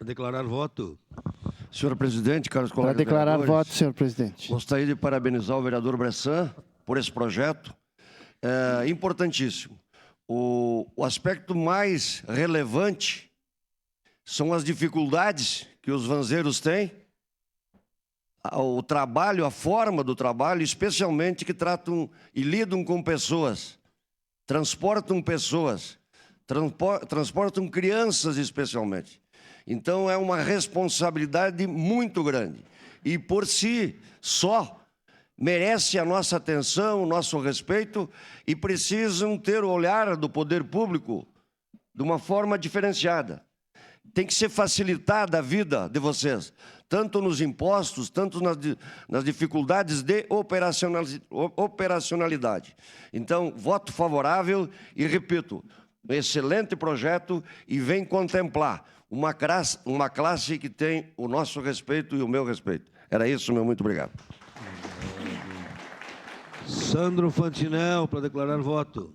Para declarar voto. Senhor presidente, caros Para colegas declarar vereadores, voto, senhor presidente. gostaria de parabenizar o vereador Bressan por esse projeto. É importantíssimo. O aspecto mais relevante são as dificuldades que os vanzeiros têm, o trabalho, a forma do trabalho, especialmente que tratam e lidam com pessoas, transportam pessoas, transportam crianças especialmente. Então é uma responsabilidade muito grande e por si só merece a nossa atenção, o nosso respeito e precisam ter o olhar do poder público de uma forma diferenciada. Tem que ser facilitada a vida de vocês, tanto nos impostos, tanto nas dificuldades de operacionalidade. Então, voto favorável e, repito, um excelente projeto e vem contemplar uma classe que tem o nosso respeito e o meu respeito. Era isso, meu muito obrigado. Sandro Fantinel, para declarar voto.